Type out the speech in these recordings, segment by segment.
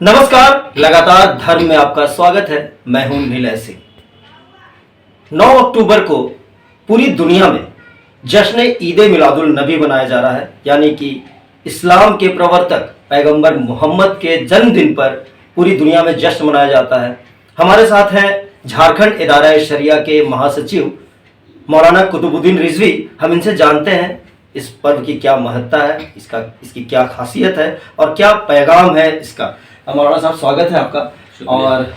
नमस्कार, लगातार धर्म में आपका स्वागत है। मैं हूं नीलय सिंह। 9 अक्टूबर को पूरी दुनिया में जश्न ईद मिलादुल नबी मनाया जा रहा है, यानी कि इस्लाम के प्रवर्तक पैगंबर मोहम्मद के जन्मदिन पर पूरी दुनिया में जश्न मनाया जाता है। हमारे साथ हैं झारखंड इदारा शरिया के महासचिव मौलाना कुतुबुद्दीन रिजवी। हम इनसे जानते हैं इस पर्व की क्या महत्ता है, इसकी क्या खासियत है और क्या पैगाम है इसका। मौलाना साहब, स्वागत है आपका। और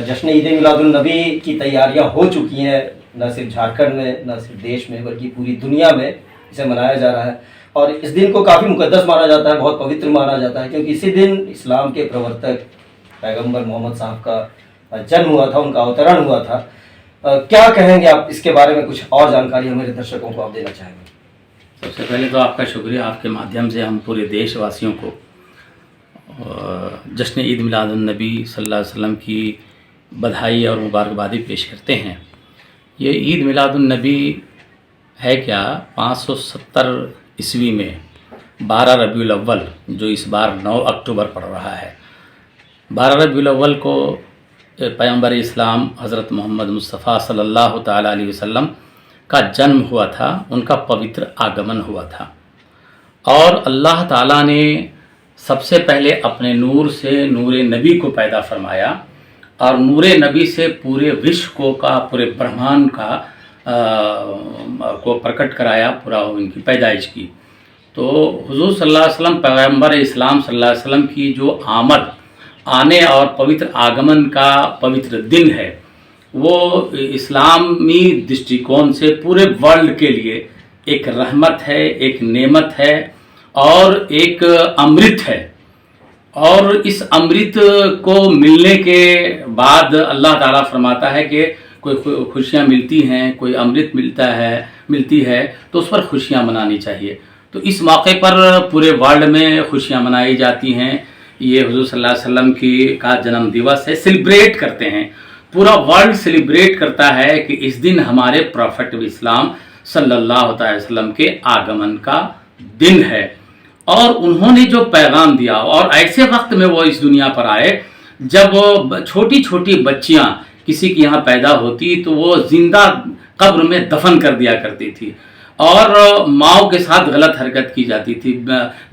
जश्न ईद मिलादुल नबी की तैयारियां हो चुकी हैं, न सिर्फ झारखंड में, न सिर्फ देश में, बल्कि पूरी दुनिया में इसे मनाया जा रहा है। और इस दिन को काफ़ी मुकद्दस माना जाता है, बहुत पवित्र माना जाता है, क्योंकि इसी दिन इस्लाम के प्रवर्तक पैगंबर मोहम्मद साहब का जन्म हुआ था, उनका अवतरण हुआ था। क्या कहेंगे आप इसके बारे में? कुछ और जानकारी हमारे दर्शकों को आप देना चाहेंगे? सबसे पहले तो आपका शुक्रिया। आपके माध्यम से हम पूरे देशवासियों को जश्न ईद मिलादुन नबी सल्लल्लाहु अलैहि वसल्लम की बधाई और मुबारकबादी पेश करते हैं। ये ईद मिलादुन नबी है क्या, 570 ईस्वी में 12 रबीउल अव्वल, जो इस बार 9 अक्टूबर पड़ रहा है। 12 रबीउल अव्वल को पैगंबर इस्लाम हज़रत मोहम्मद मुस्तफ़ा सल्लल्लाहु ताला अलैहि वसल्लम का जन्म हुआ था, उनका पवित्र आगमन हुआ था। और अल्लाह ताला ने सबसे पहले अपने नूर से नूर नबी को पैदा फरमाया और नूर नबी से पूरे विश्व का, पूरे ब्रह्मांड का को प्रकट कराया, पूरा उनकी पैदाइश की। तो हुजूर सल्लल्लाहु अलैहि वसल्लम, पैगंबर इस्लाम सल्लल्लाहु अलैहि वसल्लम की जो आमद, आने और पवित्र आगमन का पवित्र दिन है, वो इस्लामी दृष्टिकोण से पूरे वर्ल्ड के लिए एक रहमत है, एक नेमत है और एक अमृत है। और इस अमृत को मिलने के बाद अल्लाह ताला फरमाता है कि कोई खुशियाँ मिलती हैं, कोई अमृत मिलती है तो उस पर खुशियाँ मनानी चाहिए। तो इस मौके पर पूरे वर्ल्ड में खुशियाँ मनाई जाती हैं। ये हुजूर सल्लल्लाहु अलैहि वसल्लम का जन्म दिवस है, सेलिब्रेट करते हैं, पूरा वर्ल्ड सेलिब्रेट करता है कि इस दिन हमारे प्रॉफिट इस्लाम सल्लल्लाहु अलैहि वसल्लम के आगमन का दिन है। और उन्होंने जो पैगाम दिया, और ऐसे वक्त में वो इस दुनिया पर आए जब छोटी छोटी बच्चियां किसी के यहाँ पैदा होती तो वो जिंदा कब्र में दफन कर दिया करती थी, और माओ के साथ गलत हरकत की जाती थी,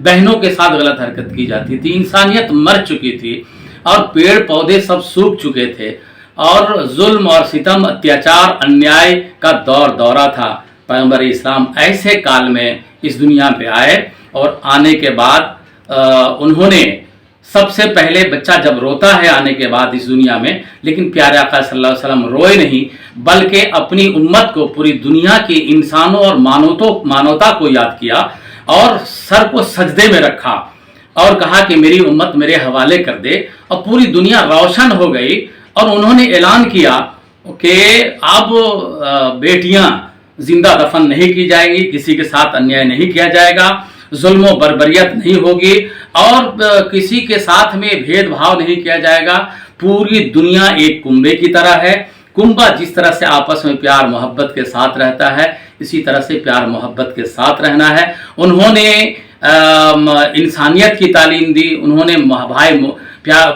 बहनों के साथ गलत हरकत की जाती थी, इंसानियत मर चुकी थी और पेड़ पौधे सब सूख चुके थे और जुल्म और सितम, अत्याचार, अन्याय का दौरा था। पैगंबर इस्लाम ऐसे काल में इस दुनिया पे आए और आने के बाद उन्होंने सबसे पहले, बच्चा जब रोता है आने के बाद इस दुनिया में, लेकिन प्यारे आका सल्लल्लाहु अलैहि वसल्लम रोए नहीं, बल्कि अपनी उम्मत को, पूरी दुनिया के इंसानों और मानवता को याद किया और सर को सजदे में रखा और कहा कि मेरी उम्मत मेरे हवाले कर दे। और पूरी दुनिया रोशन हो गई और उन्होंने ऐलान किया कि अब बेटियां जिंदा दफन नहीं की जाएंगी, किसी के साथ अन्याय नहीं किया जाएगा, जुल्म बर्बरियत नहीं होगी और किसी के साथ में भेदभाव नहीं किया जाएगा। पूरी दुनिया एक कुंबे की तरह है। कुंबा जिस तरह से आपस में प्यार मोहब्बत के साथ रहता है, इसी तरह से प्यार मोहब्बत के साथ रहना है। उन्होंने इंसानियत की तालीम दी, उन्होंने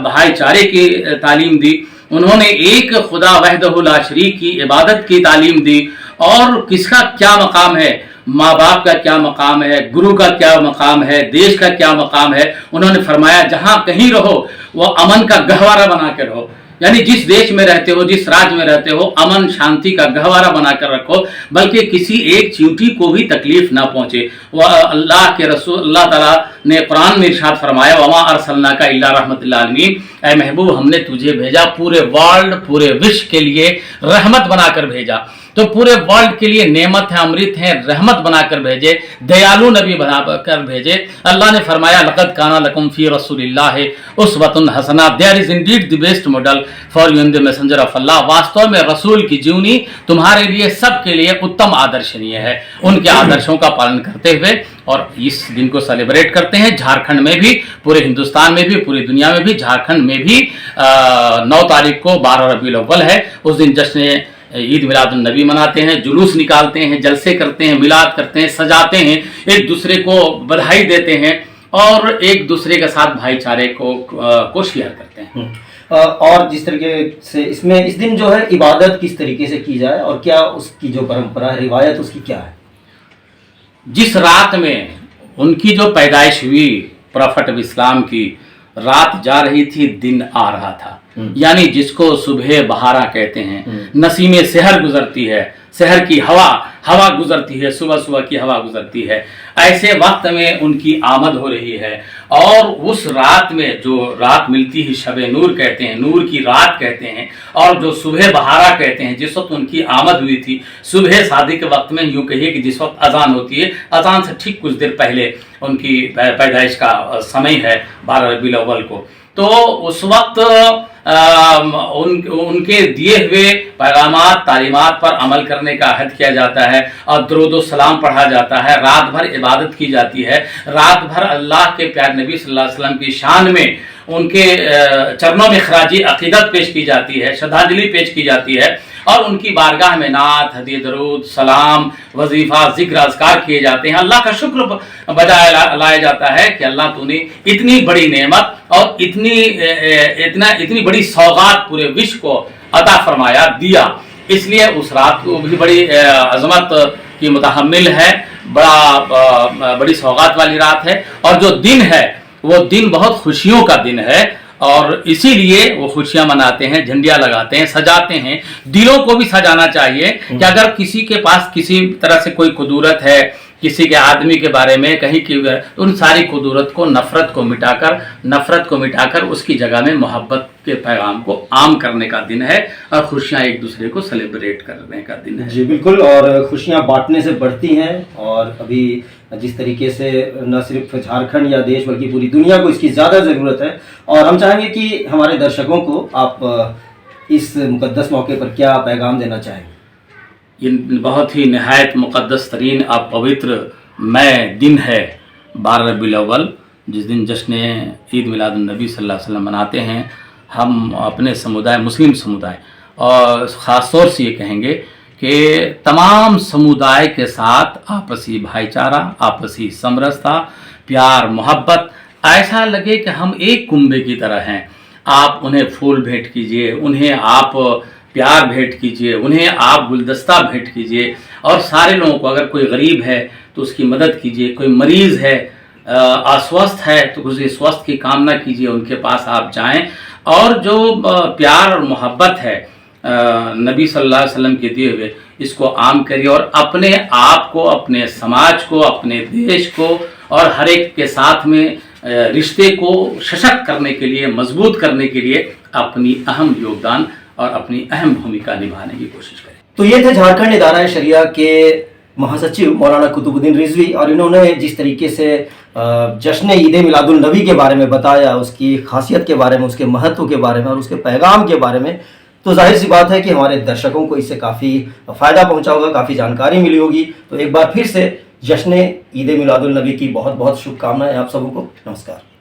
भाईचारे की तालीम दी, उन्होंने एक खुदा वहदहु ला शरीक की इबादत की तालीम दी। और किसका क्या मकाम है, माँ बाप का क्या मकाम है, गुरु का क्या मकाम है, देश का क्या मकाम है। उन्होंने फरमाया जहां कहीं रहो वो अमन का गहवारा बना के रहो, यानी जिस देश में रहते हो, जिस राज्य में रहते हो, अमन शांति का गहवारा बनाकर रखो, बल्कि किसी एक चींटी को भी तकलीफ ना पहुंचे। वह अल्लाह के रसूल, अल्लाह ताला ने कुरान में इरशाद फरमाया, वमा अरसलनाका इल्ला रहमतुल आलमीन, ऐ महबूब हमने तुझे भेजा पूरे वर्ल्ड, पूरे विश्व के लिए रहमत बनाकर भेजा। तो पूरे वर्ल्ड के लिए नेमत है, अमृत है, रहमत बनाकर भेजे, दयालु नबी बनाकर भेजे। अल्लाह ने फरमाया लक़द काना लकुम फी रसूलिल्लाहि उस्वतुन हसना, there is indeed the best model for you the messenger of Allah. वास्तव में रसूल की जीवनी तुम्हारे लिए, सबके लिए उत्तम आदर्शनीय है। उनके आदर्शों का पालन करते हुए और इस दिन को सेलिब्रेट करते हैं। झारखंड में भी, पूरे हिंदुस्तान में भी, पूरी दुनिया में भी, झारखंड में भी 9 तारीख को 12 रबीउल अव्वल है, उस दिन जश्न ईद मिलादुन नबी मनाते हैं, जुलूस निकालते हैं, जलसे करते हैं, मिलाद करते हैं, सजाते हैं, एक दूसरे को बधाई देते हैं। اور ایک دوسرے کے ساتھ بھائی چارے کو شیئر کرتے ہیں۔ اور جس طریقے سے اس دن جو ہے عبادت کس طریقے سے کی جائے اور کیا اس کی جو پرمپرا ہے، روایت اس کی کیا ہے؟ جس رات میں ان کی جو پیدائش ہوئی، پروفٹ آف اسلام کی، رات جا رہی تھی، دن آ رہا تھا، یعنی جس کو صبح بہارا کہتے ہیں، نسیم سحر گزرتی ہے، سحر کی ہوا گزرتی ہے، صبح کی ہوا گزرتی ہے، ایسے وقت میں ان کی آمد ہو رہی ہے۔ اور اس رات میں جو رات ملتی ہے شب نور کہتے ہیں، نور کی رات کہتے ہیں، اور جو صبح بہارا کہتے ہیں، جس وقت ان کی آمد ہوئی تھی، صبح صادق کے وقت میں، یوں کہیے کہ جس وقت اذان ہوتی ہے، اذان سے ٹھیک کچھ دیر پہلے ان کی پیدائش کا سمے ہے 12 ربیع الاول کو۔ تو اس وقت ان کے دیے ہوئے پیغامات، تعلیمات پر عمل کرنے کا عہد کیا جاتا ہے، اور درود و سلام پڑھا جاتا ہے، رات بھر عبادت کی جاتی ہے، رات بھر اللہ کے پیارے نبی صلی اللہ علیہ وسلم کی شان میں ان کے چرنوں میں خراج عقیدت پیش کی جاتی ہے، شرਧانجلی پیش کی جاتی ہے، اور ان کی بارگاہ میں نعت، ہدیہ درود، سلام، وظیفہ، ذکر، اذکار کیے جاتے ہیں، اللہ کا شکر بجائے لایا جاتا ہے کہ اللہ تو نے اتنی بڑی نعمت اور اتنی بڑی سوغات پورے وشو کو عطا فرمایا، دیا۔ اس لیے اس رات کو بھی بڑی عظمت کی متحمل ہے، بڑی سوغات والی رات ہے، اور جو دن ہے وہ دن بہت خوشیوں کا دن ہے، اور اسی لیے وہ خوشیاں مناتے ہیں، جھنڈیاں لگاتے ہیں، سجاتے ہیں۔ دلوں کو بھی سجانا چاہیے کہ اگر کسی کے پاس کسی طرح سے کوئی قدورت ہے، کسی کے آدمی کے بارے میں کہیں کی، ان ساری قدورت کو، نفرت کو مٹا کر اس کی جگہ میں محبت کے پیغام کو عام کرنے کا دن ہے، اور خوشیاں ایک دوسرے کو سیلیبریٹ کرنے کا دن ہے۔ جی بالکل، اور خوشیاں بانٹنے سے بڑھتی ہیں، اور ابھی جس طریقے سے نہ صرف جھارکھنڈ یا دیش بلکہ پوری دنیا کو اس کی زیادہ ضرورت ہے، اور ہم چاہیں گے کہ ہمارے درشکوں کو آپ اس مقدس موقع پر کیا پیغام دینا چاہیں؟ یہ بہت ہی نہایت مقدس ترین اور پوتر میں دن ہے 12 ربیع الاول، جس دن جشن عید میلاد النبی صلی اللہ علیہ وسلم مناتے ہیں۔ ہم اپنے سمودائے، مسلم سمودائے، اور خاص طور سے یہ کہیں گے کہ تمام سمودائے کے ساتھ آپسی بھائی چارہ، آپسی سمرستا، پیار، محبت، ایسا لگے کہ ہم ایک کنبے کی طرح ہیں۔ آپ انہیں پھول بھیٹ کیجئے، انہیں آپ پیار بھیٹ کیجئے، انہیں آپ گلدستہ بھیٹ کیجئے، اور سارے لوگوں کو، اگر کوئی غریب ہے تو اس کی مدد کیجئے، کوئی مریض ہے، اسوستھ ہے تو اس کی سوستھ کی کامنا کیجئے، ان کے پاس آپ جائیں، اور جو پیار اور محبت ہے نبی صلی اللہ علیہ وسلم کے دیے ہوئے، اس کو عام کریے، اور اپنے آپ کو، اپنے سماج کو، اپنے دیش کو، اور ہر ایک کے ساتھ میں رشتے کو سشکت کرنے کے لیے، مضبوط کرنے کے لیے اپنی اہم یوگدان اور اپنی اہم بھومکا نبھانے کی کوشش کریں۔ تو یہ تھے جھارکھنڈ ادارہ شریعہ کے مہاسچیو مولانا قطب الدین رضوی، اور انہوں نے جس طریقے سے جشن عید میلاد النبی کے بارے میں بتایا، اس کی خاصیت کے بارے میں، اس کے مہتو کے بارے میں، اور اس کے پیغام کے بارے میں، تو ظاہر سی بات ہے کہ ہمارے درشکوں کو اس سے کافی فائدہ پہنچا ہوگا، کافی جانکاری ملی ہوگی۔ تو ایک بار پھر سے جشن عید میلاد النبی کی بہت بہت شبھ کامنائیں آپ سبوں کو۔ نمسکار۔